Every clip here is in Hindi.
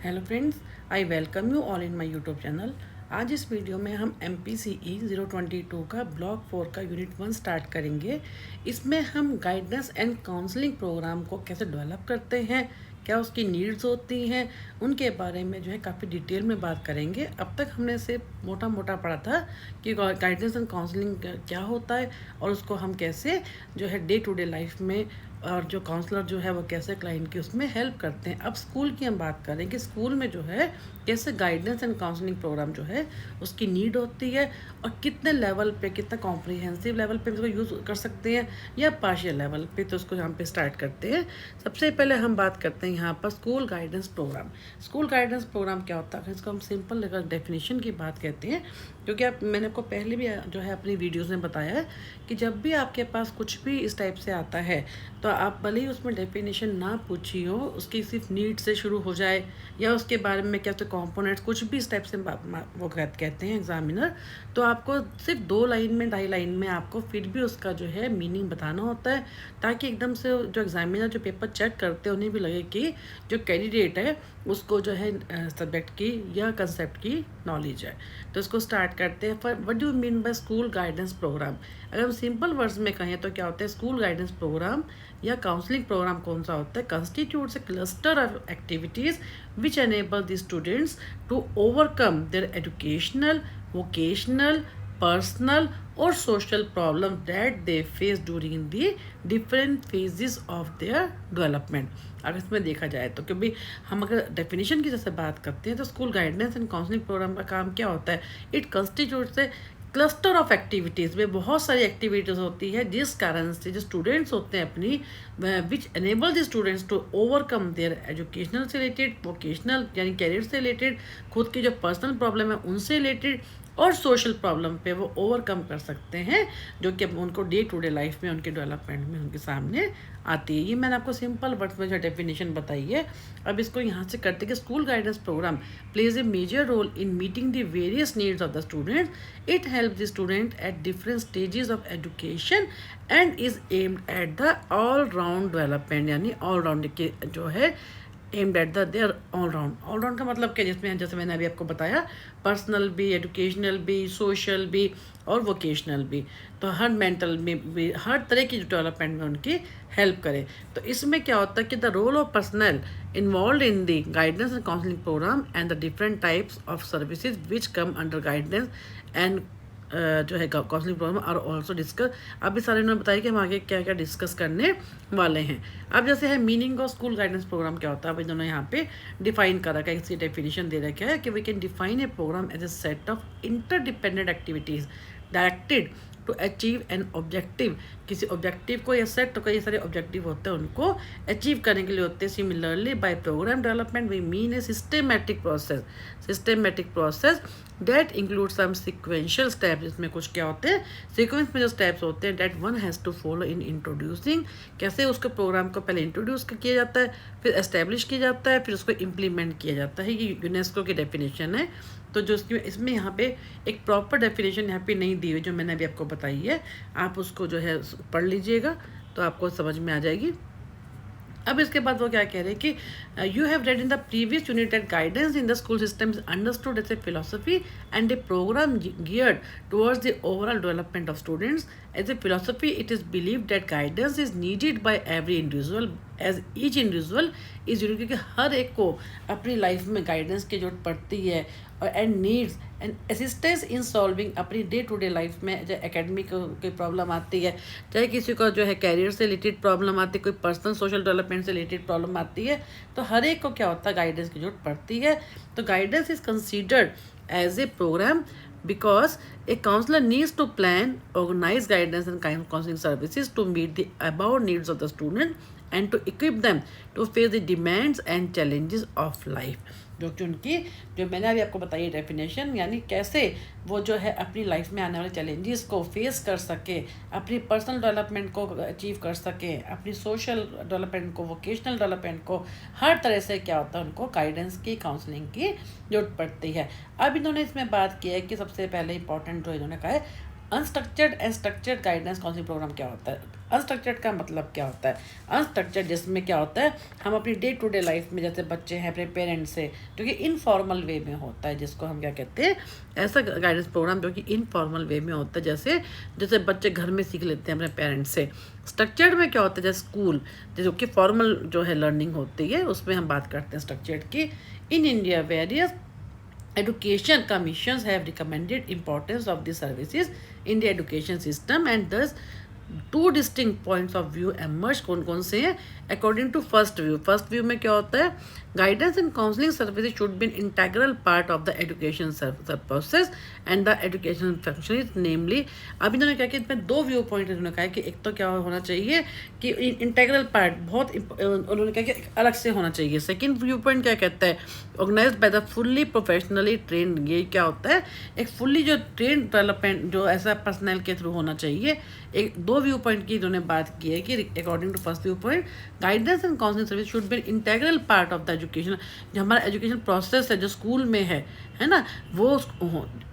Hello friends, I welcome you all in my YouTube channel. आज इस वीडियो में हम MPCE 022 का ब्लॉक 4 का यूनिट 1 स्टार्ट करेंगे। इसमें हम गाइडेंस एंड काउंसलिंग प्रोग्राम को कैसे डेवलप करते हैं, क्या उसकी नीड्स होती हैं, उनके बारे में जो है काफ़ी डिटेल में बात करेंगे। अब तक हमने सिर्फ मोटा मोटा पढ़ा था कि गाइडेंस एंड काउंसलिंग क्या होता है और उसको हम कैसे जो है डे टू डे लाइफ में और जो काउंसलर जो है वो कैसे क्लाइंट की उसमें हेल्प करते हैं। अब स्कूल की हम बात करें कि स्कूल में जो है कैसे गाइडेंस एंड काउंसलिंग प्रोग्राम जो है उसकी नीड होती है और कितने लेवल पे, कितना कॉम्प्रिहेंसिव लेवल पे इसको यूज़ कर सकते हैं या पार्शियल लेवल पे। तो उसको यहाँ पे स्टार्ट करते हैं। सबसे पहले हम बात करते हैं यहाँ पर school guidance program. School guidance program क्या होता है, इसको हम सिंपल अगर डेफिनेशन की बात कहते हैं, क्योंकि मैंने आपको पहले भी जो है अपनी वीडियोज़ में बताया है कि जब भी आपके पास कुछ भी इस टाइप से आता है तो आप भले ही उसमें डेफिनेशन ना पूछी हो, उसकी सिर्फ नीड से शुरू हो जाए या उसके बारे में क्या तो कंपोनेंट्स कुछ भी इस टाइप से वो कहते हैं एग्जामिनर, तो आपको सिर्फ 2 लाइन में 2.5 लाइन में आपको फिर भी उसका जो है मीनिंग बताना होता है, ताकि एकदम से जो एग्जामिनर जो पेपर चेक करते हैं उन्हें भी लगे कि जो कैंडिडेट है उसको जो है सब्जेक्ट की या कंसेप्ट की नॉलेज है। तो इसको स्टार्ट करते हैं। What do you mean by school guidance program? अगर हम सिंपल वर्ड्स में कहें तो क्या होता है स्कूल गाइडेंस प्रोग्राम या काउंसलिंग प्रोग्राम कौन सा होता है? Constitutes a cluster of activities which enable the students to overcome their educational, vocational, personal और social problem that they face during the different phases of their development. अगर इसमें देखा जाए तो क्योंकि हम अगर डेफिनेशन की जैसे बात करते हैं तो school guidance and counselling program का काम क्या होता है? It constitutes a cluster of activities में बहुत सारी एक्टिविटीज़ होती है जिस कारण से जो स्टूडेंट्स होते हैं अपनी which enable the students to overcome their educational से रिलेटेड, वोकेशनल यानी कैरियर से रिलेटेड, खुद की जो पर्सनल प्रॉब्लम है उनसे रिलेटेड और सोशल प्रॉब्लम पे वो ओवरकम कर सकते हैं, जो कि उनको डे टू डे लाइफ में उनके डेवलपमेंट में उनके सामने आती है। ये मैंने आपको सिंपल वर्ड्स में जो डेफिनेशन बताई है। अब इसको यहाँ से करते कि school guidance program plays a major role in meeting the various needs of the student. It help the student at different stages of education and is aimed at the all round development, यानी ऑल राउंड के जो है aimed at the their all round का मतलब क्या, जिसमें जैसे मैंने अभी आपको बताया पर्सनल भी, एजुकेशनल भी, सोशल भी और वोकेशनल भी, तो हर मेंटल में भी हर तरह की डेवलपमेंट में उनकी हेल्प करें। तो इसमें क्या होता है कि the role of personal involve in the guidance and counselling program and the different types of services which come under guidance and जो है counselling program are also discuss. अभी सारे उन्होंने बताया कि हम आगे क्या क्या डिस्कस करने वाले हैं। अब जैसे है meaning of school guidance program क्या होता है, अब इन्होंने यहाँ पे डिफाइन कर रखा है, इसकी डेफिनेशन दे रखा है कि we can define a program as a set of interdependent activities directed to achieve an objective. किसी ऑब्जेक्टिव को या सेट तो कई सारे ऑब्जेक्टिव होते हैं, उनको अचीव करने के लिए होते हैं। Similarly by program development we mean a systematic process that include some sequential steps. इसमें कुछ क्या होते हैं, सीक्वेंस में जो स्टेप्स होते हैं that one has to follow in introducing. कैसे उसके प्रोग्राम को पहले इंट्रोड्यूस किया जाता है, फिर एस्टेब्लिश किया जाता है, फिर उसको इम्प्लीमेंट किया जाता है। ये यूनेस्को की डेफिनेशन है। तो जो इसमें यहाँ पे एक प्रॉपर डेफिनेशन यहाँ पे नहीं दी हुई जो मैंने अभी आपको बताई है, आप उसको जो है पढ़ लीजिएगा तो आपको समझ में आ जाएगी। अब इसके बाद वो क्या कह रहे हैं कि you have read in the previous unit that guidance in the school system is understood as a philosophy and a programme geared towards the overall development of students. As a philosophy it is believe that guidance is needed by every individual as each individual is unique, क्योंकि हर एक को अपनी लाइफ में गाइडेंस की जरूरत पड़ती है और and needs and assistance in solving अपनी डे टू डे लाइफ में। जो एकेडमिक कोई प्रॉब्लम आती है, चाहे किसी को जो है कैरियर से रिलेटेड प्रॉब्लम आती है, कोई पर्सनल सोशल डेवलपमेंट से रिलेटेड प्रॉब्लम आती है, तो हर एक को क्या होता है गाइडेंस की जरूरत पड़ती है। तो guidance is considered as a programme because a counselor needs to plan, organize guidance and counseling services to meet the above needs of the student and to equip them to face the demands and challenges of life। जो कि उनकी जो मैंने अभी आपको बताई डेफिनेशन, यानी कैसे वो जो है अपनी लाइफ में आने वाले चैलेंजेस को फेस कर सके, अपनी पर्सनल डेवलपमेंट को अचीव कर सके, अपनी सोशल डेवलपमेंट को, वोकेशनल डेवलपमेंट को, हर तरह से क्या होता है उनको गाइडेंस की, काउंसलिंग की जरूरत पड़ती है। अब इन्होंने इसमें बात की है कि सबसे पहले इंपॉर्टेंट जो इन्होंने कहा है unstructured and structured guidance counselling programme क्या होता है। अनस्ट्रक्चर्ड का मतलब क्या होता है? अनस्ट्रक्चर्ड जिसमें क्या होता है, हम अपनी डे टू डे लाइफ में जैसे बच्चे हैं अपने पेरेंट्स से, जो कि इनफॉर्मल वे में होता है, जिसको हम क्या कहते हैं, ऐसा गाइडेंस प्रोग्राम जो कि इनफॉर्मल वे में होता है, जैसे जैसे बच्चे घर में सीख लेते हैं अपने पेरेंट्स से। स्ट्रक्चर्ड में क्या होता है, जैसे स्कूल जो कि फॉर्मल जो है लर्निंग होती है, उसमें हम बात करते हैं स्ट्रक्चर्ड की। In India various education commissions have recommended importance of these services in the education system, and thus two distinct points of view emerge कौन कौन से हैं अकॉर्डिंग टू फर्स्ट व्यू में क्या होता है, guidance and counselling services should be an integral part of the education process and the education function, namely. अब इन्होंने क्या कि इसमें दो व्यू पॉइंट इन्होंने कहा कि एक तो क्या होना चाहिए कि इंटेग्रल पार्ट बहुत उन्होंने कहा कि अलग से होना चाहिए। सेकेंड व्यू पॉइंट क्या कहता है, organised by the fully professionally trained. ये क्या होता है, एक फुल्ली जो ट्रेंड डेवलपमेंट जो ऐसा पर्सनल के थ्रू होना चाहिए। एक दो व्यू पॉइंट की इन्होंने बात की है कि according to first view point, guidance and counselling service should be integral part of the education. जो हमारा एजुकेशन प्रोसेस है जो स्कूल में है ना, वो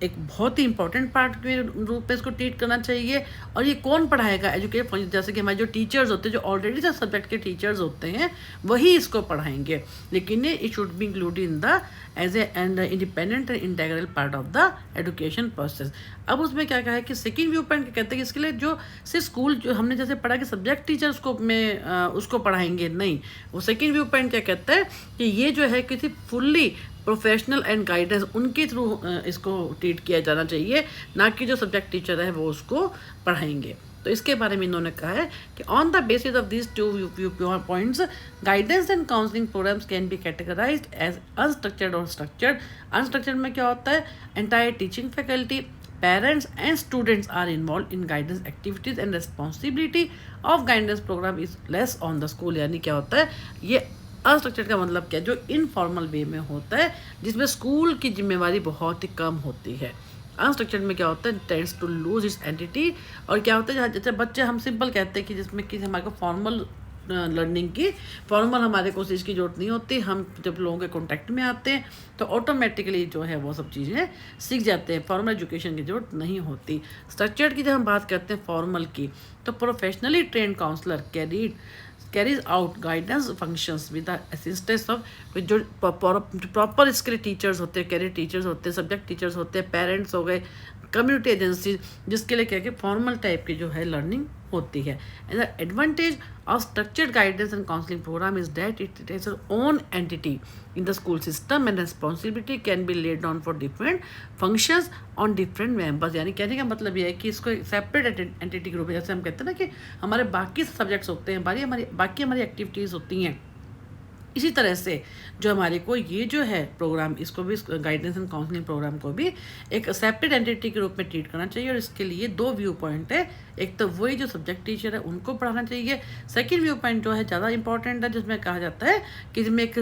एक बहुत ही इंपॉर्टेंट पार्ट के रूप में इसको ट्रीट करना चाहिए। और ये कौन पढ़ाएगा, एजुकेशन फंक्शन, जैसे कि हमारे जो टीचर्स होते हैं, जो ऑलरेडी जो सब्जेक्ट के टीचर्स होते हैं, वही इसको पढ़ाएंगे, लेकिन it should be included in the age and independent and integral part of the education process. अब उसमें क्या कहा है कि सेकेंड व्यू पॉइंट कहते हैं कि इसके लिए जो सिर्फ स्कूल जो हमने जैसे पढ़ा कि सब्जेक्ट टीचर्स को में उसको पढ़ाएंगे, नहीं। वो सेकेंड व्यू पॉइंट क्या कहता है कि ये जो है किसी फुल्ली प्रोफेशनल एंड गाइडेंस उनके थ्रू इसको ट्रीट किया जाना चाहिए, ना कि जो सब्जेक्ट टीचर है वो उसको पढ़ाएंगे। तो इसके बारे में इन्होंने कहा है कि on the basis of this two view points, guidance and counselling programmes can be categorised as unstructured और स्ट्रक्चर्ड। अनस्ट्रक्चर्ड में क्या होता है, entire teaching faculty, parents and students are involved in guidance activities and responsibility of guidance program is less on the school। यानी क्या होता है, ये अनस्ट्रक्चर्ड का मतलब क्या है, जो इनफॉर्मल वे में होता है, जिसमें स्कूल की जिम्मेवारी बहुत ही कम होती है। अनस्ट्रक्चर्ड में क्या होता है, tends to lose its entity. और क्या होता है, जैसे बच्चे हम सिंपल कहते हैं कि जिसमें कि हमारे को फॉर्मल लर्निंग की फॉर्मल हमारे को चीज़ की जरूरत नहीं होती। हम जब लोगों के कांटेक्ट में आते हैं तो ऑटोमेटिकली जो है वो सब चीज़ें सीख जाते हैं, फॉर्मल एजुकेशन की जरूरत नहीं होती। स्ट्रक्चर्ड की जब हम बात करते हैं फॉर्मल की, तो professionally trained counsellor carries out guidance functions with the assistance of जो प्रॉपर इसके लिए टीचर्स होते हैं, कैरियर टीचर्स होते हैं, सब्जेक्ट टीचर्स होते हैं, पेरेंट्स हो गए, कम्युनिटी एजेंसी, जिसके लिए क्या कि फॉर्मल टाइप की जो है लर्निंग होती है। And the advantage of structured guidance and counselling programme is that it is own entity in the school system and responsibility can be laid down for different functions on different members. यानी कहने का मतलब ये है कि इसको सेपरेट एंटिटी ग्रुप है, जैसे हम कहते हैं ना कि हमारे बाकी सब्जेक्ट्स होते हैं, बाकी हमारी एक्टिविटीज़ होती हैं, इसी तरह से जो हमारे को ये जो है प्रोग्राम, इसको भी गाइडेंस एंड काउंसलिंग प्रोग्राम को भी एक सेपरेट एंटिटी के रूप में ट्रीट करना चाहिए। और इसके लिए दो व्यू पॉइंट है, एक तो वही जो सब्जेक्ट टीचर है उनको पढ़ाना चाहिए। सेकंड व्यू पॉइंट जो है ज़्यादा इंपॉर्टेंट है, जिसमें कहा जाता है कि जिसमें एक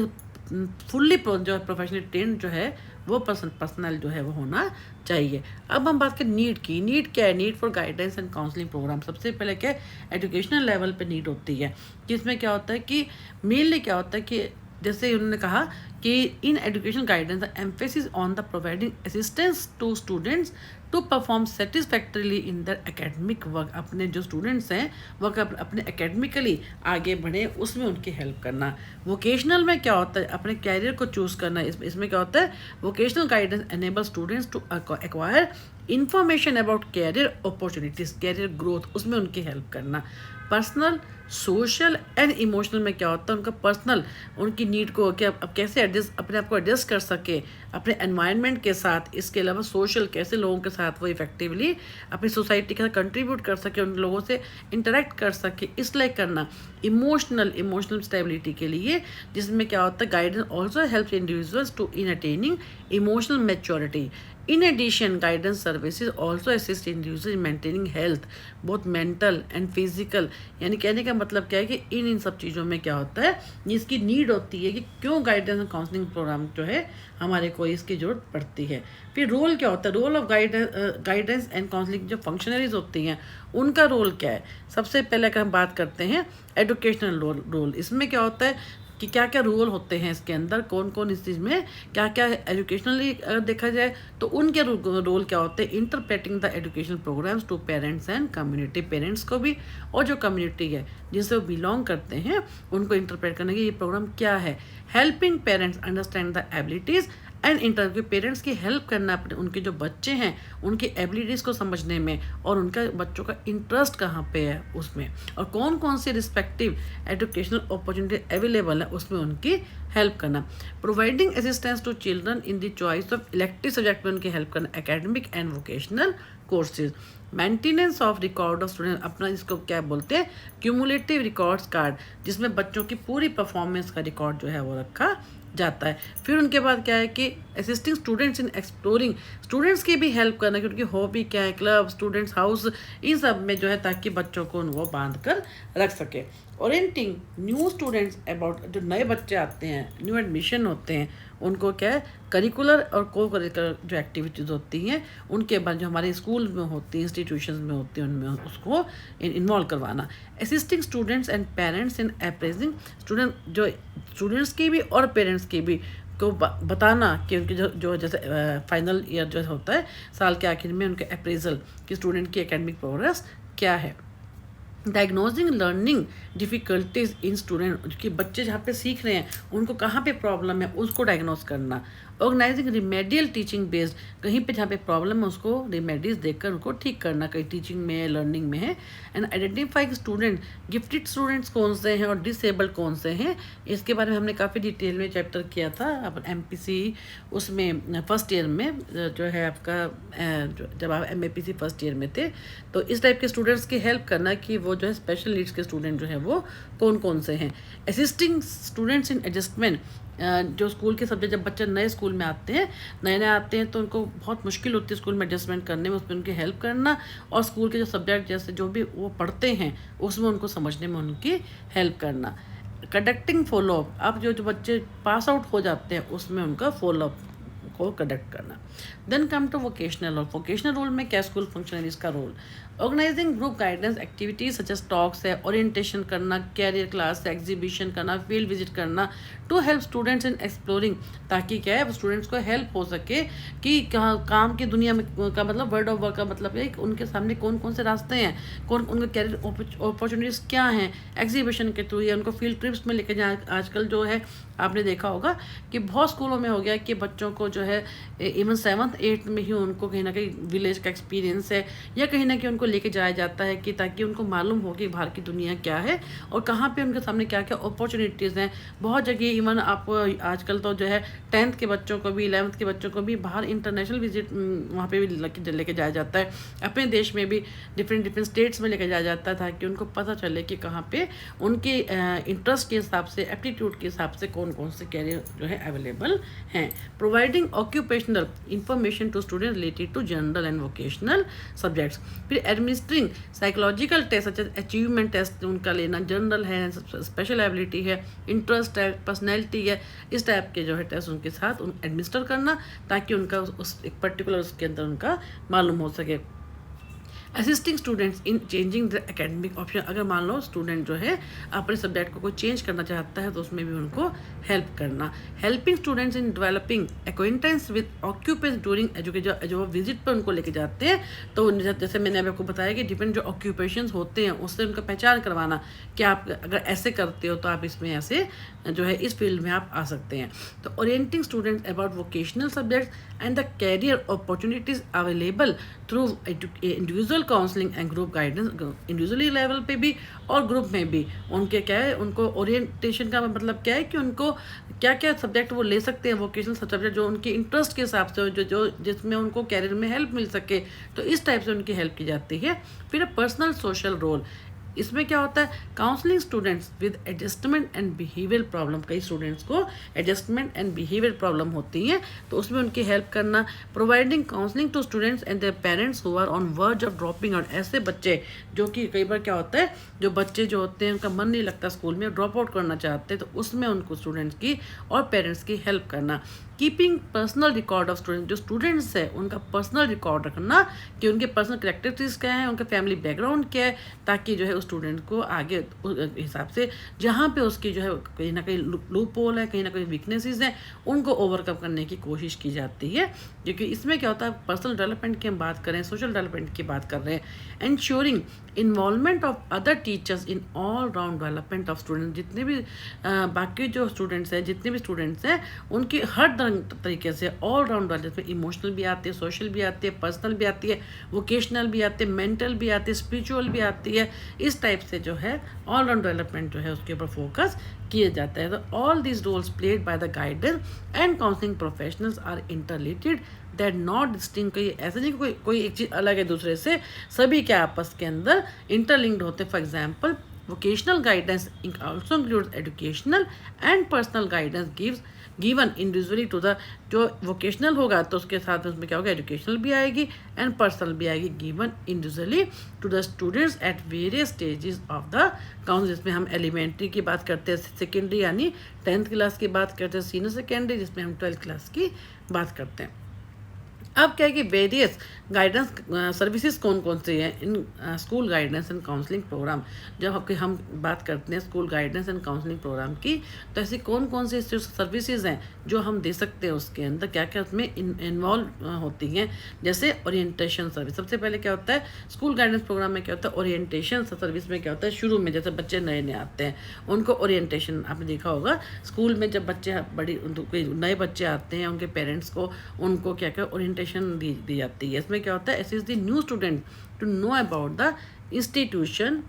फुल्ली जो है प्रोफेशनली ट्रेंड जो है वो पर्सनल जो है वो होना चाहिए। अब हम बात करें नीड की। नीड क्या है, need for guidance and counselling programme. सबसे पहले क्या एजुकेशनल लेवल पे नीड होती है, जिसमें क्या होता है कि मेनली क्या होता है कि जैसे उन्होंने कहा कि in education guidance the emphasis on the providing assistance to students to perform satisfactorily in the academic work. अपने जो स्टूडेंट्स हैं वो अपने एकेडमिकली आगे बढ़े, उसमें उनकी हेल्प करना। वोकेशनल में क्या होता है, अपने कैरियर को चूज़ करना। इसमें क्या होता है, vocational guidance enable students to acquire information about career opportunities, career growth, उसमें उनकी हेल्प करना। पर्सनल, सोशल एंड इमोशनल में क्या होता है, उनका पर्सनल, उनकी नीड को क्या अब कैसे एडजस्ट, अपने आप को एडजस्ट कर सके अपने एनवायरनमेंट के साथ। इसके अलावा सोशल, कैसे लोगों के साथ वो इफेक्टिवली अपनी सोसाइटी के साथ कंट्रीब्यूट कर सके, उन लोगों से इंटरेक्ट कर सके, इसलिए करना। इमोशनल स्टेबिलिटी के लिए, जिसमें क्या होता है, guidance also helps individuals to in attaining emotional maturity. In addition, guidance services also assist individuals in maintaining health, both mental and physical। यानी कहने का मतलब क्या है कि इन सब चीज़ों में क्या होता है, इसकी नीड होती है कि क्यों गाइडेंस एंड काउंसलिंग प्रोग्राम जो है हमारे को इसकी ज़रूरत पड़ती है। फिर रोल क्या होता है, role of guidance and counselling जो फंक्शनरीज होती हैं उनका रोल क्या है। सबसे पहले अगर हम बात करते हैं एजुकेशनल रोल, इसमें क्या होता है कि क्या क्या रोल होते हैं इसके अंदर, कौन कौन इस चीज़ में क्या क्या एजुकेशनली अगर देखा जाए तो उनके रोल क्या होते हैं। Interpreting the educational programmes to parents and community, parents को भी और जो कम्युनिटी है जिससे वो बिलोंग करते हैं उनको इंटरप्रेट करने की ये प्रोग्राम क्या है। Helping parents understand the abilities and interview, parents की हेल्प करना अपने उनके जो बच्चे हैं उनकी एबिलिटीज़ को समझने में और उनका बच्चों का इंटरेस्ट कहाँ पे है उसमें, और कौन कौन सी रिस्पेक्टिव एजुकेशनल अपॉर्चुनिटी अवेलेबल है उसमें उनकी हेल्प करना। Providing assistance to children in the choice of elective subject में उनकी हेल्प करना, academic and vocational courses. Maintenance of record of student, अपना इसको क्या बोलते हैं, क्यूमुलेटिव रिकॉर्ड्स कार्ड, जिसमें बच्चों की पूरी परफॉर्मेंस का रिकॉर्ड जो है वो रखा जाता है। फिर उनके बाद क्या है कि assisting students in exploring, students की भी हेल्प करना कि उनकी हॉबी क्या है, क्लब, स्टूडेंट्स हाउस, इन सब में जो है ताकि बच्चों को वो बांध कर रख सके। ओरिएंटिंग न्यू स्टूडेंट्स अबाउट, जो नए बच्चे आते हैं, न्यू एडमिशन होते हैं, उनको क्या है करिकुलर और को करिकुलर जो एक्टिविटीज़ होती हैं उनके बाद जो हमारे स्कूल में होती हैं, इंस्टीट्यूशंस में होती हैं, उनमें उसको इन्वॉल्व करवाना। Assisting students and parents in appraising, जो स्टूडेंट्स की भी और पेरेंट्स की भी को बताना कि उनके जो जैसे फाइनल ईयर जो होता है साल के आखिर में उनके अप्रेजल कि स्टूडेंट की एकेडमिक प्रोग्रेस क्या है। डायग्नोजिंग लर्निंग डिफ़िकल्टीज इन स्टूडेंट, कि बच्चे जहाँ पे सीख रहे हैं उनको कहाँ पे प्रॉब्लम है उसको डायग्नोज करना। ऑर्गेनाइजिंग रिमेडियल टीचिंग बेस्ड, कहीं पे जहाँ पे प्रॉब्लम है उसको रिमेडीज देकर उनको ठीक करना, कहीं टीचिंग में है, लर्निंग में है। And identifying student, gifted students कौन से हैं और डिसेबल्ड कौन से हैं, इसके बारे में हमने काफ़ी डिटेल में चैप्टर किया था अपन MPC उसमें फर्स्ट ईयर में जो है आपका जब आप MAPC फर्स्ट ईयर में थे, तो इस टाइप के स्टूडेंट्स की हेल्प करना कि वो जो है स्पेशल नीड्स के स्टूडेंट जो है वो कौन कौन से हैं। असिस्टिंग स्टूडेंट्स इन एडजस्टमेंट, जो स्कूल के सब्जेक्ट, जब बच्चे नए स्कूल में आते हैं, नए आते हैं तो उनको बहुत मुश्किल होती है स्कूल में एडजस्टमेंट करने में, उसमें उनकी हेल्प करना और स्कूल के जो सब्जेक्ट जैसे जो भी वो पढ़ते हैं उसमें उनको समझने में उनकी हेल्प करना। कंडक्टिंग फॉलोअप, अब जो बच्चे पास आउट हो जाते हैं उसमें उनका फॉलोअप को कंडक्ट करना। Then come to vocational role, vocational role में क्या स्कूल फंक्शनरीज का role. Organising group guidance activities such as talks है, ओरिएंटेशन करना, कैरियर क्लास है, एग्जीबिशन करना, फील्ड विजिट करना, to help students in exploring, ताकि क्या है स्टूडेंट्स को हेल्प हो सके कि काम की दुनिया में का मतलब वर्ल्ड ऑफ वर्क का मतलब है कि उनके सामने कौन कौन से रास्ते हैं, कौन उनके कैरियर अपॉर्चुनिटीज़ क्या हैं, एग्जीबिशन के थ्रू या उनको फील्ड ट्रिप्स में लेके जाए। आजकल जो है आपने देखा होगा कि बहुत स्कूलों में हो गया कि बच्चों को जो है इवन 7th 8th में ही उनको कहीं ना कहीं विलेज का एक्सपीरियंस है या कहीं ना कहीं उनको लेके जाया जाता है कि ताकि उनको मालूम हो कि बाहर की दुनिया क्या है और कहाँ पे उनके सामने क्या क्या अपॉर्चुनिटीज़ हैं। बहुत जगह इवन आप आजकल तो जो है 10th के बच्चों को भी 11th के बच्चों को भी बाहर इंटरनेशनल विजिट वहाँ पे भी लेके जाया जाता है, अपने देश में भी डिफरेंट स्टेट्स में लेके जाया जाता है ताकि उनको पता चले कि कहाँ पे उनके इंटरेस्ट के हिसाब से, एप्टीट्यूड के हिसाब से कौन कौन से कैरियर जो है अवेलेबल हैं। Providing occupational information to student related to general and vocational subjects. फिर administering psychological test such as achievement test उनका लेना, जनरल है, स्पेशल एबिलिटी है, इंटरेस्ट है, पर्सनैलिटी है, इस टाइप के जो है टेस्ट उनके साथ एडमिनिस्टर करना ताकि उनका उस एक पर्टिकुलर उसके अंदर उनका मालूम हो सके। Assisting students in changing the academic option, अगर मान लो स्टूडेंट जो है अपने सब्जेक्ट को कोई चेंज करना चाहता है तो उसमें भी उनको हेल्प करना। Helping students in developing acquaintance with occupations during education, जो विजिट पर उनको लेके जाते हैं तो जैसे मैंने अभी आपको बताया कि डिफरेंट जो ऑक्यूपेशंस होते हैं उससे उनका पहचान करवाना कि आप अगर ऐसे करते हो तो आप इसमें ऐसे जो है इस फील्ड में आप आ सकते हैं। तो orienting students about vocational subjects and the career opportunities available through individual counselling and group guidance, individually level पे भी और ग्रुप में भी उनके क्या है, उनको ओरिएंटेशन का मतलब क्या है कि उनको क्या क्या सब्जेक्ट वो ले सकते हैं, वोकेशनल सब्जेक्ट जो उनके इंटरेस्ट के हिसाब से जो जिसमें उनको कैरियर में हेल्प मिल सके, तो इस टाइप से उनकी हेल्प की जाती है। फिर पर्सनल सोशल रोल, इसमें क्या होता है, counselling students with adjustment and behaviour problem, कई स्टूडेंट्स को एडजस्टमेंट एंड बिहेवियर प्रॉब्लम होती हैं तो उसमें उनकी हेल्प करना। Providing counselling to students and their parents who are on verge of dropping out, ऐसे बच्चे जो कि कई बार क्या होता है, जो बच्चे जो होते हैं उनका मन नहीं लगता स्कूल में, ड्रॉप आउट करना चाहते हैं तो उसमें उनको स्टूडेंट्स की और पेरेंट्स की हेल्प करना keeping personal record of student, जो स्टूडेंट्स है उनका पर्सनल रिकॉर्ड रखना कि उनके पर्सनल कैरेक्टरिस्टिक्स क्या हैं, उनका फैमिली बैकग्राउंड क्या है, ताकि जो है उस स्टूडेंट को आगे उस हिसाब से जहाँ पे उसकी जो है कहीं ना कहीं लूप होल है, कहीं ना कहीं वीकनेसेस हैं, उनको ओवरकम करने की कोशिश की जाती है। क्योंकि इसमें क्या होता है, पर्सनल डेवलपमेंट की हम बात करें, सोशल डेवलपमेंट की बात कर रहे हैं, ensuring involvement of other teachers in all round development of student, जितने भी बाकी जो स्टूडेंट्स हैं, जितने भी स्टूडेंट्स हैं, उनकी हर तरीके से ऑल राउंड वाले, जिसमें इमोशनल भी आती है, सोशल भी आती है, पर्सनल भी आती है, वोकेशनल भी आती है, मेंटल भी आती है, स्पिरिचुअल भी आती है, इस टाइप से जो है ऑल राउंड डेवलपमेंट जो है उसके ऊपर फोकस किया जाता है। तो all these roles played by the guidance and counselling professionals are interrelated, that not distinct, कोई ऐसा नहीं कि कोई एक चीज़ अलग है दूसरे से, सभी के आपस के अंदर इंटरलिंक्ड होते हैं। For example, vocational guidance also includes educational and personal guidance given individually to the, जो vocational होगा तो उसके साथ उसमें क्या होगा, educational भी आएगी and personal भी आएगी, given individually to the students at various stages of the counseling, जिसमें हम एलिमेंट्री की बात करते हैं, सेकेंडरी यानी 10th क्लास की बात करते हैं, सीनियर सेकेंडरी जिसमें हम 12th क्लास की बात करते हैं। अब क्या है कि वेरियस गाइडेंस सर्विसेज कौन कौन सी हैं in school guidance and counselling programme. जब हम बात करते हैं school guidance and counselling programme की, तो ऐसी कौन कौन सी सर्विसेज हैं जो हम दे सकते हैं, उसके अंदर क्या क्या उसमें इन्वॉल्व होती हैं। जैसे ओरिएंटेशन सर्विस, सबसे पहले क्या होता है स्कूल गाइडेंस प्रोग्राम में, क्या होता है ओरिएंटेशन सर्विस में क्या होता है, शुरू में जैसे बच्चे नए नए आते हैं उनको ओरिएंटेशन, आपने देखा होगा स्कूल में जब बच्चे नए बच्चे आते हैं, उनके पेरेंट्स को उनको क्या क्या ओरिएंटेशन दी जाती है। इसमें क्या होता है, assist the new student to know about the institution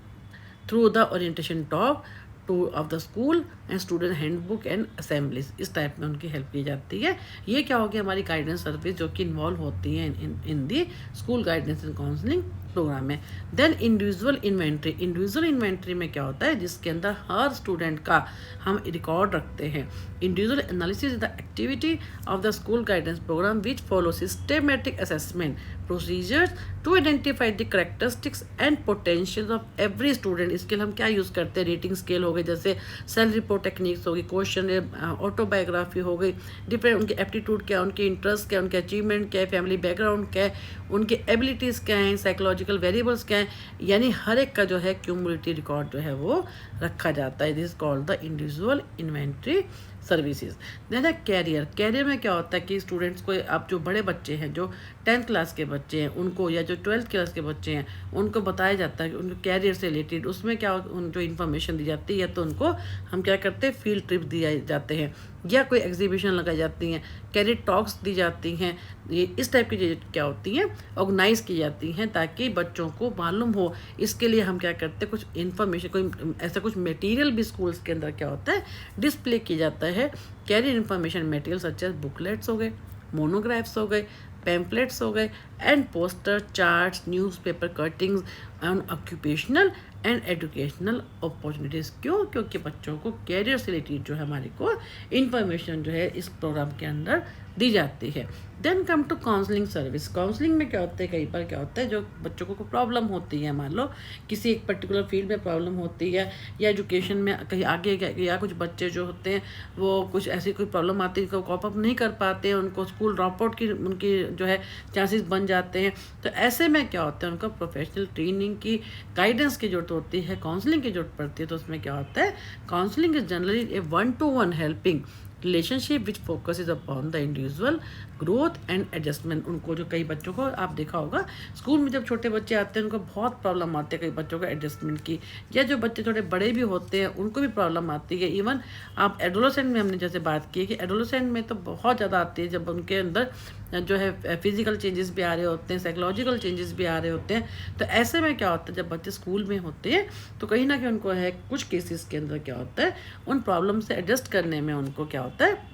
through the orientation talk to of the school and student handbook and assemblies, इस टाइप में उनकी हेल्प की जाती है। ये क्या होगी, हमारी गाइडेंस सर्विस जो कि इन्वॉल्व होती है in the school guidance and counselling program में। Then individual inventory, individual inventory में क्या होता है, जिसके अंदर हर स्टूडेंट का हम रिकॉर्ड रखते हैं। Individual analysis is the activity of the school guidance programme which follow systematic assessment procedures to identify the characteristics and potential of every student. इसके लिए हम क्या यूज़ करते हैं, रेटिंग स्केल हो गई, जैसे सेल्फ रिपोर्ट टेक्निक्स होगी, क्वेश्चन ऑटोबायोग्राफी हो गई, डिफरेंट उनके एप्टीट्यूड क्या, उनके इंटरेस्ट क्या, उनके अचीवमेंट क्या है, फैमिली बैकग्राउंड क्या है, उनके एबिलिटीज़ क्या हैं, साइकोलॉजिकल वेरिएबल्स क्या हैं, यानी हर एक का जो है क्यूमुलेटिव रिकॉर्ड जो है वो रखा जाता है। This is called the individual inventory services. Then है कैरियर, कैरियर में क्या होता है कि स्टूडेंट्स को, अब जो बड़े बच्चे हैं, जो 10th क्लास के बच्चे हैं उनको, या जो 12th क्लास के बच्चे हैं उनको बताया जाता है कि उनके कैरियर से रिलेटेड उसमें क्या जो इन्फॉर्मेशन दी जाती है, तो उनको हम क्या करते हैं फील्ड ट्रिप दिए जाते हैं, या कोई एग्जीबिशन लगाई जाती हैं, कैरियर टॉक्स दी जाती हैं, ये इस टाइप की चीज़ें क्या होती हैं ऑर्गेनाइज की जाती हैं, ताकि बच्चों को मालूम हो। इसके लिए हम क्या करते हैं, कुछ इन्फॉर्मेशन, कोई ऐसा कुछ मटेरियल भी स्कूल्स के अंदर क्या होता है डिस्प्ले किया जाता है। Career information material such as booklets हो गए, मोनोग्राफ्स हो गए, पैम्पलेट्स हो गए, and poster, charts, newspaper cuttings on occupational and educational opportunities. क्यों? क्योंकि बच्चों को कैरियर से रिलेटेड जो है हमारे को इन्फॉर्मेशन जो है इस प्रोग्राम के अंदर दी जाती है। Then come to counselling service. Counselling में क्या होता है, कई बार क्या होता है जो बच्चों को प्रॉब्लम होती है, मान लो किसी एक पर्टिकुलर फील्ड में प्रॉब्लम होती है, या एजुकेशन में कहीं आगे, या कुछ बच्चे जो होते हैं वो कुछ ऐसी कोई प्रॉब्लम आती है कि कॉप अप नहीं कर पाते हैं, उनको स्कूल ड्रॉप आउट की उनकी जो है चांसेस बन जाते हैं। तो ऐसे में क्या होता है, उनका प्रोफेशनल ट्रेनिंग की, गाइडेंस की जरूरत होती है, काउंसलिंग की जरूरत पड़ती है। तो उसमें क्या होता है, counselling is generally A 1-to-1 helping relationship which focuses upon the individual growth and adjustment. उनको जो कई बच्चों को आप देखा होगा स्कूल में जब छोटे बच्चे आते हैं उनको बहुत प्रॉब्लम आती है कई बच्चों को एडजस्टमेंट की, या जो बच्चे थोड़े बड़े भी होते हैं उनको भी प्रॉब्लम आती है। इवन आप एडोलेसेंट में हमने जैसे बात की कि एडोलेसेंट में तो बहुत ज़्यादा आती है, जब उनके अंदर जो है फिजिकल चेंजेस भी आ रहे होते हैं, साइकोलॉजिकल चेंजेस भी आ रहे होते हैं। तो ऐसे में क्या होता है, जब बच्चे स्कूल में होते हैं तो कहीं ना कहीं उनको है कुछ केसेस के अंदर क्या होता है, उन प्रॉब्लम से एडजस्ट करने में उनको क्या होता है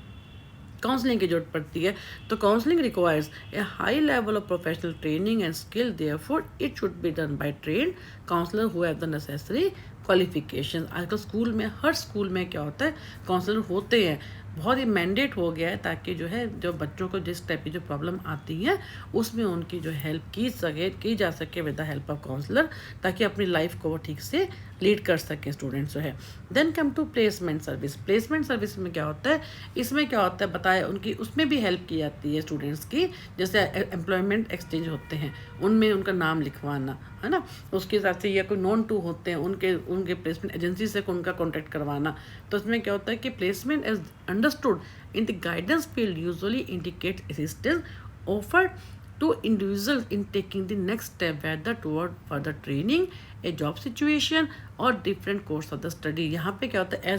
काउंसलिंग की जरूरत पड़ती है। तो counselling requires a high level of professional training and skill, therefore it should be done by trained counsellor who have the necessary qualification. आजकल स्कूल में, हर स्कूल में क्या होता है, काउंसलर होते हैं, बहुत ही मैंडेट हो गया है, ताकि जो है जो बच्चों को जिस टाइप की जो प्रॉब्लम आती है उसमें उनकी जो हेल्प की जा सके with the help of counsellor, ताकि अपनी लाइफ को वो ठीक से लीड कर सके स्टूडेंट्स जो है। Then come to placement service. Placement service में क्या होता है, इसमें क्या होता है बताया, उनकी उसमें भी हेल्प की जाती है स्टूडेंट्स की। जैसे एम्प्लॉयमेंट एक्सचेंज होते हैं, उनमें उनका नाम लिखवाना है ना, उसके साथ से या कोई नॉन टू होते हैं उनके उनके प्लेसमेंट एजेंसी से उनका कॉन्टैक्ट करवाना। तो इसमें क्या होता है कि placement as understood in the guidance field usually indicate assistance offered to individuals in taking the next step whether toward further training, a job situation or different course of the study। यहाँ पे क्या होता है,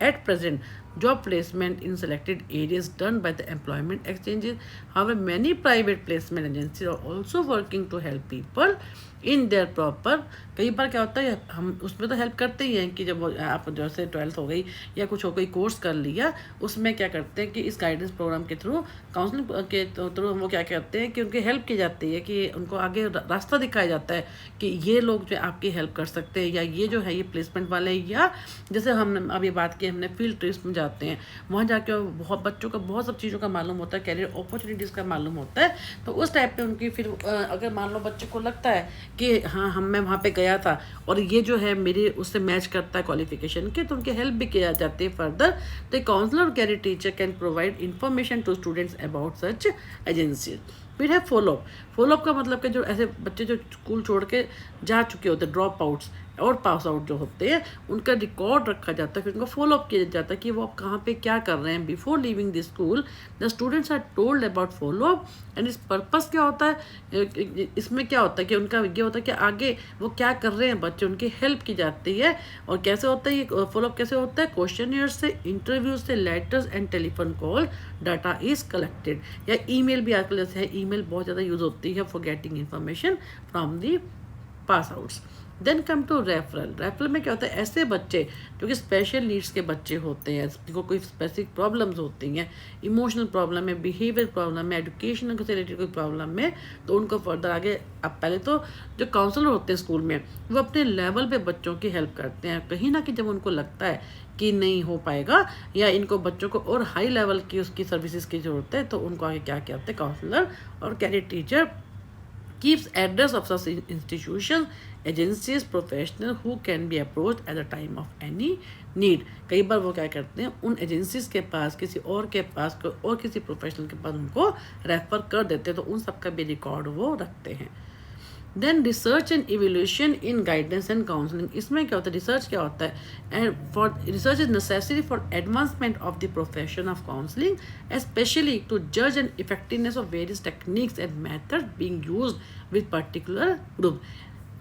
at present job placement in selected areas done by the employment exchanges। However, many private placement agencies are also working to help people in their proper. कई बार क्या होता है, हम उसमें तो हेल्प करते ही हैं कि जब आप जैसे 12th हो गई या कुछ हो गई, कोर्स कर लिया, उसमें क्या करते हैं कि इस गाइडेंस प्रोग्राम के थ्रू, काउंसलिंग के थ्रू वो क्या करते हैं कि उनकी हेल्प की जाती है, कि उनको आगे रास्ता दिखाया जाता है कि ये लोग जो आपकी हेल्प कर सकते हैं, या ये जो है ये प्लेसमेंट वाले, या जैसे हमने अभी बात की, हमने फील्ड ट्रिप्स में जाते हैं, वहाँ जाके बहुत बच्चों का बहुत सब चीज़ों का मालूम होता है, कैरियर अपॉर्चुनिटीज़ का मालूम होता है। तो उस टाइप पे उनकी फिर अगर मान लो बच्चे को लगता है कि हाँ मैं वहाँ पे गया था और ये जो है मेरे उससे मैच करता है क्वालिफिकेशन के, तो उनकी हेल्प भी की जाती है फर्दर। तो counsellor career teacher can provide information to students about such agencies. फिर है फॉलोअप। फॉलोअप का मतलब कि जो ऐसे बच्चे जो स्कूल छोड़ के जा चुके होते हैं, ड्रॉप आउट्स और पास आउट जो होते हैं, उनका रिकॉर्ड रखा जाता है, फिर उनको फॉलोअप किया जाता है कि वो कहाँ पे क्या कर रहे हैं। Before leaving the school the students are told about follow up and इस पर्पस क्या होता है, इसमें क्या होता है कि उनका ये होता है कि आगे वो क्या कर रहे हैं बच्चे, उनकी हेल्प की जाती है। और कैसे होता है ये फॉलोअप, कैसे होता है, क्वेश्चनियर से, इंटरव्यू से, letters and telephone call data is collected, या ईमेल भी आजकल जैसे है, ईमेल बहुत ज़्यादा यूज़ होती है for getting information from the pass outs. Then come to referral. Referral में क्या होता है, ऐसे बच्चे जो कि स्पेशल नीड्स के बच्चे होते हैं, जिनको कोई स्पेसिफिक प्रॉब्लम्स होती हैं, इमोशनल प्रॉब्लम है, बिहेवियर प्रॉब्लम है, एजुकेशन से रिलेटेड कोई प्रॉब्लम है, तो उनको फर्दर आगे, अब पहले तो जो काउंसलर होते हैं स्कूल में, वो अपने लेवल पे बच्चों की हेल्प करते हैं। कहीं ना कहीं जब उनको लगता है कि नहीं हो पाएगा या इनको बच्चों को और हाई लेवल की उसकी सर्विसेज की ज़रूरत है, तो उनको आगे क्या करते हैं, काउंसलर और career teacher keeps address of such institutions, agencies, professional who can be approached at the time of any need। कई बार वो क्या करते हैं, उन एजेंसीज के पास, किसी और के पास और किसी प्रोफेशनल के पास उनको रेफर कर देते हैं, तो उन सब का भी रिकॉर्ड वो रखते हैं। Then research and evolution in guidance and counselling. इसमें क्या होता है, रिसर्च क्या होता है, and for research is necessary for advancement of the profession of counselling, specially to जज and effectiveness of various techniques and method being used with particular group.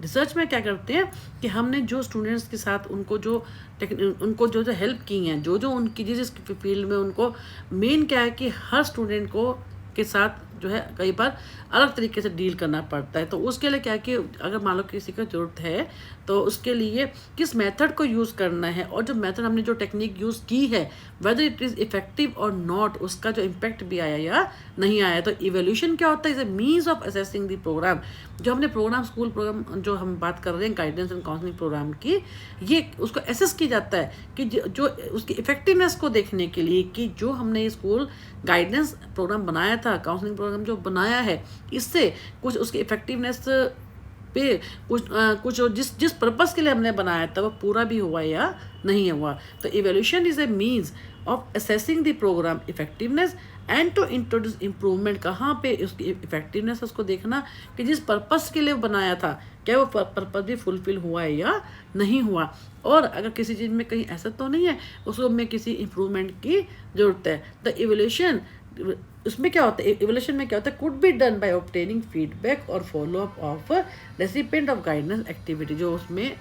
Research में क्या करते हैं कि हमने जो स्टूडेंट्स के साथ उनको जो हेल्प की हैं, जो उनकी जिस फील्ड में, उनको मेन क्या है कि हर स्टूडेंट को के साथ जो है कई बार अलग तरीके से डील करना पड़ता है। तो उसके लिए क्या है कि अगर मान लो किसी को ज़रूरत है, तो उसके लिए किस मेथड को यूज़ करना है, और जो मेथड हमने जो टेक्निक यूज़ की है, वेदर इट इज़ इफेक्टिव और नॉट, उसका जो इम्पैक्ट भी आया या नहीं आया। तो इवोल्यूशन क्या होता है, is a means of assessing the programme. जो हमने प्रोग्राम, स्कूल प्रोग्राम जो हम बात कर रहे हैं गाइडेंस एंड काउंसलिंग प्रोग्राम की, ये उसको एसेस किया जाता है कि जो उसकी इफेक्टिवनेस को देखने के लिए कि जो हमने स्कूल गाइडेंस प्रोग्राम बनाया था, काउंसलिंग प्रोग्राम जो बनाया है, इससे कुछ उसकी इफेक्टिवनेस पे कुछ जिस पर्पस के लिए हमने बनाया था वो पूरा भी हुआ या नहीं हुआ। तो evolution is a means of assessing the programme effectiveness and to introduce improvement. कहाँ पे उसकी इफेक्टिवनेस, उसको देखना कि जिस पर्पस के लिए बनाया था, क्या वो पर्पस भी फुलफिल हुआ है या नहीं हुआ, और अगर किसी चीज़ में कहीं ऐसा तो नहीं है, उसको में किसी इम्प्रूवमेंट की ज़रूरत है। द इवोल्यूशन, उसमें क्या होता है, इवोल्यूशन में क्या होता है, could be done by obtaining feedback और follow up of recipient of guidance activity. जो उसमें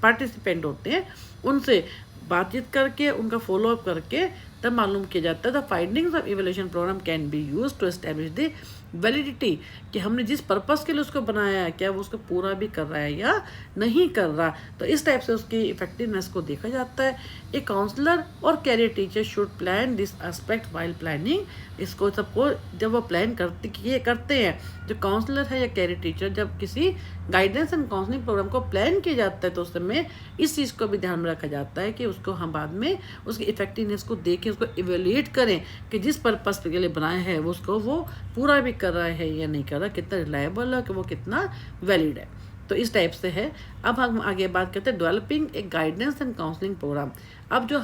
पार्टिसिपेंट होते हैं उनसे बातचीत करके, उनका फॉलोअप करके, तब मालूम किया जाता है the findings of evaluation programme can be use to establish the validity, कि हमने जिस पर्पस के लिए उसको बनाया है क्या वो उसको पूरा भी कर रहा है या नहीं कर रहा। तो इस टाइप से उसकी इफेक्टिवनेस को देखा जाता है। ए काउंसलर और career teacher should plan this aspect while planning, इसको सबको जब वो प्लान करते हैं, जो काउंसलर है या कैरियर टीचर जब किसी गाइडेंस एंड काउंसलिंग प्रोग्राम को प्लान किया जाता है तो उस समय इस चीज़ को भी ध्यान में रखा जाता है कि उसको हम बाद में उसकी इफेक्टिवनेस को देखें, उसको इवेल्युएट करें कि जिस पर्पस के लिए बनाया है वो उसको वो पूरा भी कर रहा है या नहीं कर रहा, कितना रिलायबल है, कि वो कितना वैलिड है। तो इस टाइप से है। अब हम आगे बात करते हैं developing a guidance and counselling programme. अब जो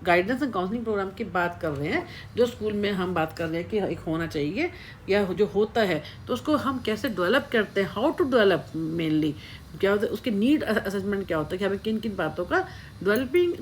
गाइडेंस एंड काउंसलिंग प्रोग्राम की बात कर रहे हैं, जो स्कूल में हम बात कर रहे हैं कि एक होना चाहिए या जो होता है, तो उसको हम कैसे डेवलप करते हैं, हाउ टू डेवलप मेनली क्या होता है, उसके नीड असेसमेंट क्या होता है कि हमें किन किन बातों का developing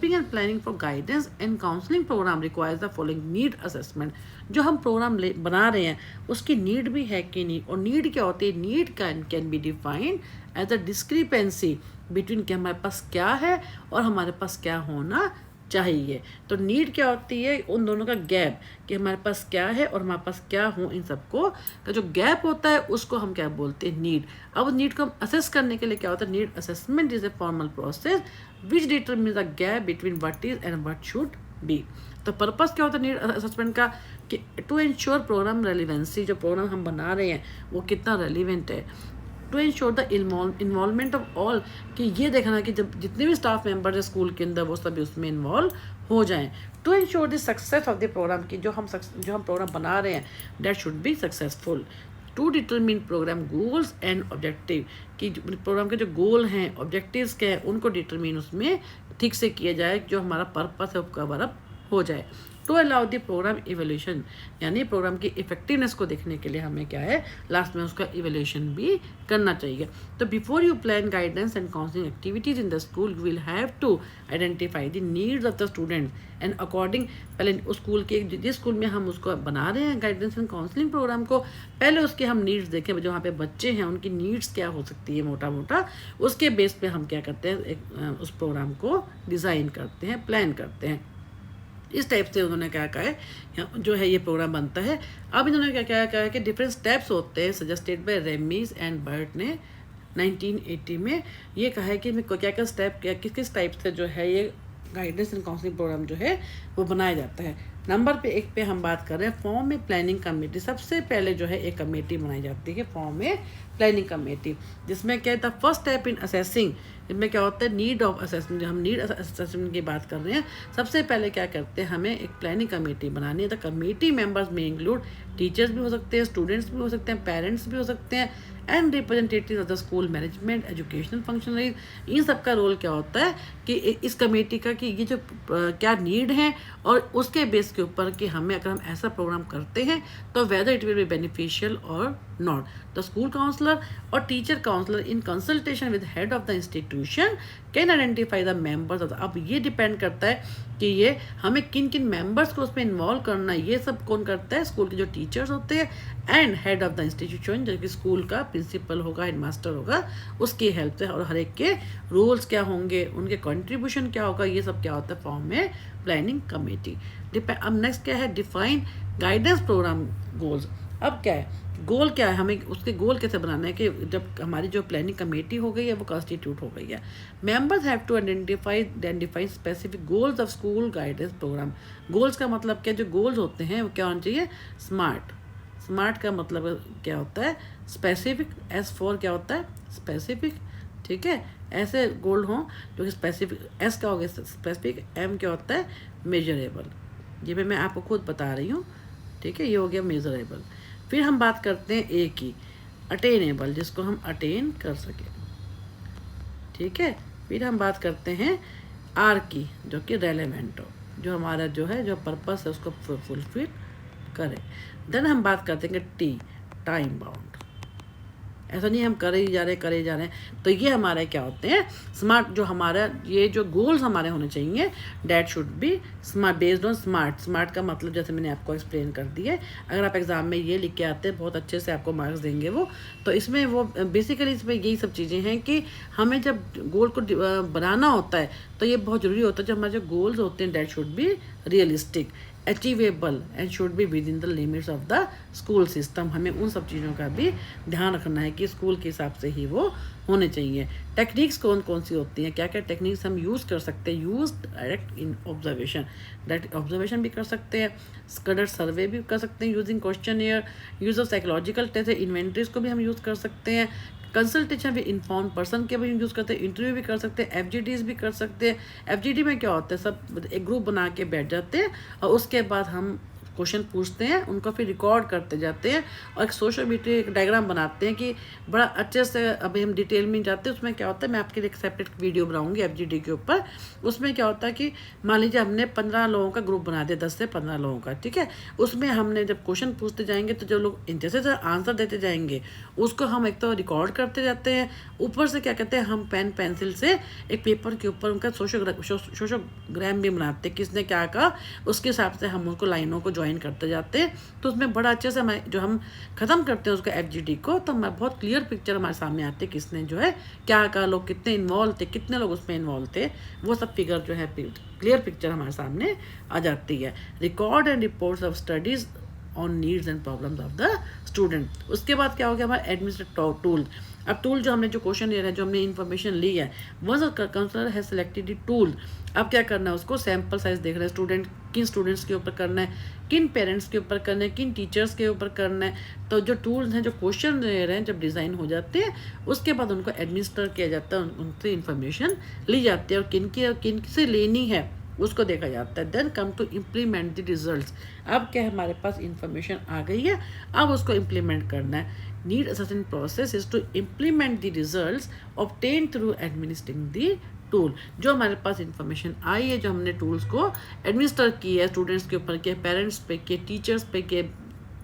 and planning for guidance and counselling programme requires the following need assessment. जो हम प्रोग्राम बना रहे हैं उसकी नीड भी है कि नहीं, और नीड क्या होती है, need can be defined as a discrepancy between कि हमारे पास क्या है और हमारे पास क्या होना चाहिए। तो नीड क्या होती है, उन दोनों का गैप, कि हमारे पास क्या है और हमारे पास क्या हो, इन सबको का जो गैप होता है उसको हम क्या बोलते हैं, नीड। अब नीड को असेस करने के लिए क्या होता है, need assessment is a formal process which determines the gap between what is and what should be. तो पर्पस क्या होता है नीड असेसमेंट का, कि टू इंश्योर प्रोग्राम रेलिवेंसी, जो प्रोग्राम हम बना रहे हैं वो कितना रेलिवेंट है, to ensure the involvement of all, कि ये देखना कि जब जितने भी स्टाफ मेंबर है स्कूल के अंदर वो सभी उसमें इन्वॉल्व हो जाएं। To ensure the success of the programme, की जो हम प्रोग्राम बना रहे हैं that should be successful. To determine programme goals and objective, कि प्रोग्राम के जो गोल हैं, ऑब्जेक्टिव्स क्या हैं, उनको डिटरमिन उसमें ठीक से किया जाए, जो हमारा पर्पस है वो कवर अप हो जाए। To allow the programme evaluation, यानी प्रोग्राम की इफेक्टिवनेस को देखने के लिए हमें क्या है, लास्ट में उसका इवेल्यूशन भी करना चाहिए। तो before you plan guidance and counselling activities in the school you will have to identify the needs of the student and according, पहले उस स्कूल के जिस स्कूल में हम उसको बना रहे हैं गाइडेंस एंड काउंसलिंग प्रोग्राम को, पहले उसके हम नीड्स देखें, जो वहाँ पे बच्चे हैं उनकी नीड्स क्या हो सकती है मोटा मोटा, उसके बेस पे हम क्या करते हैं, उस प्रोग्राम को डिज़ाइन करते हैं, प्लान करते हैं। इस टाइप से उन्होंने क्या कहा है, जो है ये प्रोग्राम बनता है। अब इन्होंने क्या क्या कहा है कि डिफरेंट स्टेप्स होते हैं सजेस्टेड बाय रेमीज एंड बर्ट ने 1980 में ये कहा है कि क्या क्या स्टेप, क्या किस किस टाइप से जो है ये गाइडेंस एंड काउंसलिंग प्रोग्राम जो है वो बनाया जाता है। नंबर पे 1 पे हम बात कर रहे हैं फॉर्म में प्लानिंग कमेटी। सबसे पहले जो है एक कमेटी बनाई जाती है फॉर्म में प्लानिंग कमेटी, जिसमें क्या है, फर्स्ट स्टेप इन असेसिंग, इसमें क्या होता है, नीड ऑफ असेसमेंट। जब हम नीड असेसमेंट की बात कर रहे हैं, सबसे पहले क्या करते हैं, हमें एक प्लानिंग कमेटी बनानी है। तो कमेटी मेंबर्स में इंक्लूड टीचर्स भी हो सकते हैं, स्टूडेंट्स भी हो सकते हैं, पेरेंट्स भी हो सकते हैं, and representative of the school management, educational functionaries. इन सब का रोल क्या होता है कि इस कमेटी का, कि ये जो क्या नीड है और उसके बेस के ऊपर कि हमें अगर हम ऐसा प्रोग्राम करते हैं तो whether it will be beneficial और नॉट। द स्कूल काउंसलर और teacher counsellor in consultation with head of the institution can identify the members of the. अब ये डिपेंड करता है कि ये हमें किन किन मेंबर्स को उसमें इन्वॉल्व करना है। ये सब कौन करता है, स्कूल के जो टीचर्स होते हैं and head of the institution, जो कि स्कूल का प्रिंसिपल होगा, हेडमास्टर होगा, उसकी हेल्प से। और हर एक के रूल्स क्या होंगे, उनके कंट्रीब्यूशन क्या होगा, ये सब क्या होता है फॉर्म में प्लानिंग कमेटी। अब नेक्स्ट क्या है, डिफाइन गाइडेंस प्रोग्राम गोल्स। अब क्या है, गोल क्या है, हमें उसके गोल कैसे बनाना है, कि जब हमारी जो प्लानिंग कमेटी हो गई है वो कॉन्स्टिट्यूट हो गई है, members have to identify specific goals of school guidance programme. Goals का मतलब क्या, जो गोल्स होते हैं वो क्या होना चाहिए, स्मार्ट का मतलब क्या होता है, स्पेसिफिक, S4 क्या होता है, स्पेसिफिक, ठीक है, ऐसे गोल हों जो कि स्पेसिफिक, S का हो गया स्पेसिफिक, M क्या होता है, मेजरेबल। ये भी मैं आपको खुद बता रही हूँ, ठीक है, ये हो गया मेजरेबल। फिर हम बात करते हैं A की, अटेनेबल, जिसको हम अटेन कर सकें, ठीक है। फिर हम बात करते हैं R की, जो कि रेलेवेंट हो, जो हमारा जो है जो पर्पस है उसको फुलफिल करे। देन हम बात करते हैं T, टाइम बाउंड, ऐसा नहीं हम करे ही जा रहे हैं। तो ये हमारे क्या होते हैं स्मार्ट, जो हमारा ये जो गोल्स हमारे होने चाहिए that should be smart, based on smart. Smart का मतलब जैसे मैंने आपको एक्सप्लेन कर दिया है, अगर आप एग्जाम में ये लिख के आते हैं बहुत अच्छे से आपको मार्क्स देंगे वो। तो इसमें वो बेसिकली इसमें यही सब चीज़ें हैं कि हमें जब गोल को बनाना होता है तो ये बहुत ज़रूरी होता है, जब हमारे जो गोल्स होते हैं that should be realistic, achievable and should be with in the limits of the school system. हमें उन सब चीज़ों का भी ध्यान रखना है कि स्कूल के हिसाब से ही वो होने चाहिए। टेक्निक्स कौन कौन सी होती हैं, क्या क्या टेक्निक्स हम यूज़ कर सकते हैं? यूज डायरेक्ट इन ऑब्जर्वेशन, डायरेक्ट ऑब्जर्वेशन भी कर सकते हैं, स्कैटर्ड सर्वे भी कर सकते हैं using questionnaire, use of psychological test, inventories को भी हम यूज़ कर सकते हैं, कंसल्टेशन भी इन्फॉर्म पर्सन के भी यूज़ करते हैं, इंटरव्यू भी कर सकते हैं, एफजीडीज भी कर सकते हैं। एफजीडी में क्या होता है, सब एक ग्रुप बना के बैठ जाते हैं और उसके बाद हम क्वेश्चन पूछते हैं, उनको फिर रिकॉर्ड करते जाते हैं और एक सोशल मीडिया एक डायग्राम बनाते हैं कि बड़ा अच्छे से। अभी हम डिटेल में जाते हैं, उसमें क्या होता है, मैं आपके लिए एक सेपरेट वीडियो बनाऊंगी एफजीडी के ऊपर। उसमें क्या होता है कि मान लीजिए हमने 15 लोगों का ग्रुप बना दिया, 10 से 15 लोगों का, ठीक है। उसमें हमने जब क्वेश्चन पूछते जाएंगे तो जो लोग जैसे जैसे आंसर देते जाएंगे उसको हम एक तो रिकॉर्ड करते जाते हैं, ऊपर से क्या कहते हैं हम पेन पेंसिल से एक पेपर के ऊपर उनका सोशोग्राम भी बनाते हैं, किसने क्या कहा उसके हिसाब से हम उसको लाइनों को ज्वाइन करते जाते हैं। तो उसमें बड़ा अच्छे से हमें जो हम ख़त्म करते हैं उसको एफजीडी को, तो हमारे बहुत क्लियर पिक्चर हमारे सामने आती है किसने जो है क्या कहा, लोग कितने इन्वॉल्व थे, कितने लोग उसमें इन्वॉल्व थे, वो सब फिगर जो है क्लियर पिक्चर हमारे सामने आ जाती है। Record and reports of studies on needs and problems of the student. उसके बाद क्या हो गया हमारा एडमिनिस्ट्रेटिव टूल। अब टूल जो हमने जो क्वेश्चन ले रहे हैं, जो हमने इन्फॉर्मेशन ली है, once counsellor has selected the tool, अब क्या करना है उसको सैम्पल साइज देख रहे हैं, स्टूडेंट किन स्टूडेंट्स के ऊपर करना है, किन पेरेंट्स के ऊपर करना है, किन टीचर्स के ऊपर करना है। तो जो टूल्स हैं, जो क्वेश्चन ले रहे हैं, जब डिज़ाइन हो जाते हैं उसके बाद उनको एडमिनिस्टर किया जाता है, उनसे इन्फॉर्मेशन ली जाती है और किन से लेनी है उसको देखा जाता है। Then come to implement the results. अब क्या हमारे पास इंफॉर्मेशन आ गई है, अब उसको इम्प्लीमेंट करना है। Need assessment process is to implement the results obtain through administering the tool. जो हमारे पास इंफॉर्मेशन आई है, जो हमने टूल्स को एडमिनिस्टर की है, स्टूडेंट्स के ऊपर किए, पेरेंट्स पे किए, टीचर्स पे किए,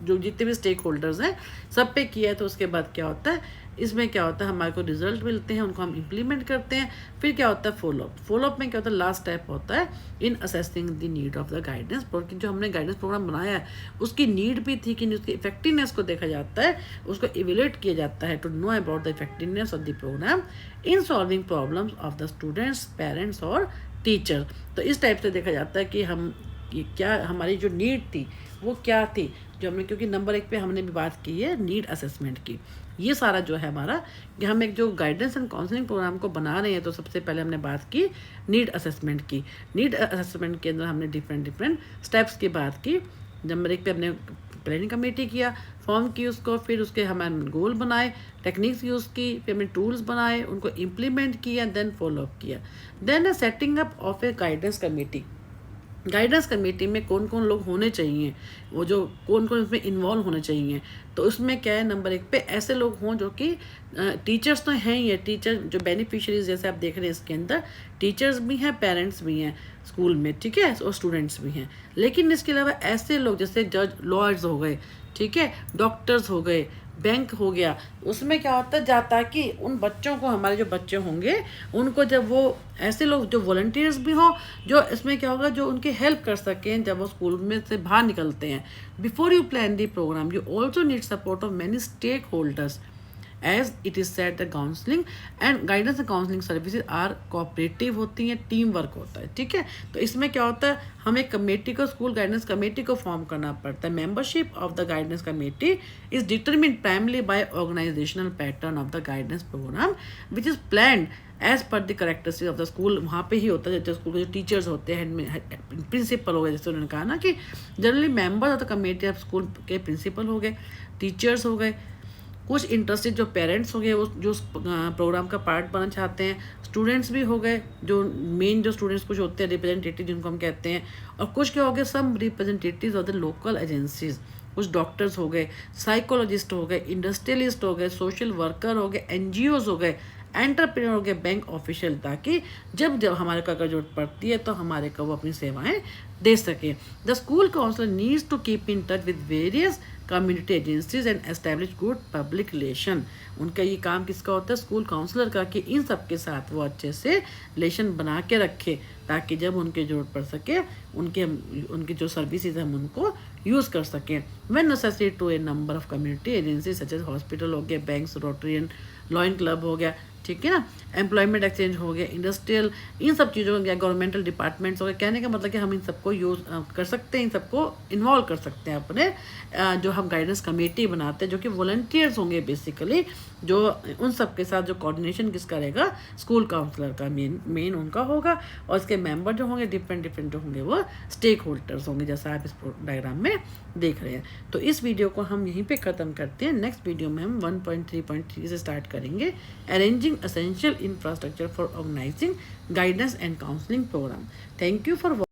जो जितने भी स्टेक होल्डर्स हैं सब पे किया है, तो उसके बाद क्या होता है, इसमें क्या होता है हमारे को रिजल्ट मिलते हैं, उनको हम इम्प्लीमेंट करते हैं। फिर क्या होता है फॉलोअप। फॉलोअप में क्या होता है, लास्ट स्टेप होता है इन assessing the need of the guidance. क्योंकि जो हमने गाइडेंस प्रोग्राम बनाया है उसकी नीड भी थी कि नहीं, उसकी इफेक्टिवनेस को देखा जाता है, उसको इवेल्युएट किया जाता है to know about the effectiveness of the programme in solving problems of the students, parents और टीचर। तो इस टाइप से देखा जाता है कि हम क्या हमारी जो नीड थी वो क्या थी, जो हमने, क्योंकि नंबर 1 पे हमने भी बात की है नीड असेसमेंट की। ये सारा जो है हमारा कि हम एक जो गाइडेंस एंड काउंसलिंग प्रोग्राम को बना रहे हैं, तो सबसे पहले हमने बात की नीड असेसमेंट की। नीड असेसमेंट के अंदर हमने डिफरेंट स्टेप्स की बात की। नंबर 1 पे हमने प्लानिंग कमेटी किया, फॉर्म की उसको, फिर उसके हमारे गोल बनाए, टेक्निक्स यूज़ की, फिर हमने टूल्स बनाए, उनको इम्प्लीमेंट किया, देन फॉलोअप किया। Then setting up of a guidance committee. Guidance committee में कौन कौन लोग होने चाहिए, वो जो कौन कौन इसमें इन्वॉल्व होने चाहिए, तो उसमें क्या है नंबर 1 पे ऐसे लोग हों जो कि टीचर्स तो हैं ही है, टीचर जो बेनिफिशियरीज जैसे आप देख रहे हैं इसके अंदर टीचर्स भी हैं, पेरेंट्स भी हैं स्कूल में, ठीक है, और स्टूडेंट्स भी हैं। लेकिन इसके अलावा ऐसे लोग जैसे जज, लॉयर्स हो गए, ठीक है, डॉक्टर्स हो गए, बैंक हो गया, उसमें क्या होता है जाता कि उन बच्चों को, हमारे जो बच्चे होंगे उनको, जब वो ऐसे लोग जो वॉलंटियर्स भी हों, जो इसमें क्या होगा जो उनकी हेल्प कर सकें जब वो स्कूल में से बाहर निकलते हैं। Before you plan the program you also need support of many stakeholders, as it is said the counselling and guidance and counselling services are cooperative होती हैं, टीम वर्क होता है, ठीक है। तो इसमें क्या होता है, हमें कमेटी को, स्कूल गाइडेंस कमेटी को फॉर्म करना पड़ता है। Membership of the guidance committee is determined primarily by organisational pattern of the guidance programme which is planned as per the characteristic of the school. वहाँ पे ही होता है, जैसे स्कूल के जो टीचर्स होते हैं, प्रिंसिपल हो गए, जैसे उन्होंने कहा ना कि generally members of the committee of school के प्रिंसिपल हो गए, टीचर्स हो गए, कुछ इंटरेस्टेड जो पेरेंट्स हो गए वो जो प्रोग्राम का पार्ट बनना चाहते हैं, स्टूडेंट्स भी हो गए, जो मेन जो स्टूडेंट्स कुछ होते हैं रिप्रेजेंटेटिव जिनको हम कहते हैं, और कुछ क्या हो गए some representatives of the local agencies, कुछ डॉक्टर्स हो गए, साइकोलॉजिस्ट हो गए, इंडस्ट्रियलिस्ट हो गए, सोशल वर्कर हो गए, NGOs हो गए, एंटरप्रेन्योर हो गए, बैंक ऑफिशियल, ताकि जब हमारे को अगर जरूरत पड़ती है तो हमारे को वो अपनी सेवाएं दे सके। The school counsellor needs to keep in touch with various community agencies and establish good public relation. उनका ये काम किसका होता है, स्कूल काउंसलर का, कि इन सब के साथ वो अच्छे से रिलेशन बना के रखे ताकि जब उनकी ज़रूरत पड़ सके उनकी जो सर्विसेज हम उनको यूज़ कर सकें। When necessary to a number of community agency such as hospital हो गया, बैंक्स, रोटरियन, लॉयन क्लब हो गया, ठीक है ना, एम्प्लॉयमेंट एक्सचेंज हो गया, इंडस्ट्रियल, इन सब चीज़ों का, गवर्नमेंटल डिपार्टमेंट्स हो गए। कहने का मतलब कि हम इन सबको यूज़ कर सकते हैं, इन सबको इन्वॉल्व कर सकते हैं अपने जो हम गाइडेंस कमेटी बनाते हैं, जो कि वॉलंटियर्स होंगे बेसिकली, जो उन सब के साथ जो कोऑर्डिनेशन किसका रहेगा, स्कूल काउंसलर का मेन उनका होगा। और इसके मेंबर जो होंगे डिफरेंट जो होंगे वो स्टेक होल्डर्स होंगे, जैसा आप इस डायग्राम में देख रहे हैं। तो इस वीडियो को हम यहीं पे ख़त्म करते हैं। नेक्स्ट वीडियो में हम 1.3.3 से स्टार्ट करेंगे, arranging essential infrastructure for organizing guidance and counseling program. Thank you for watching.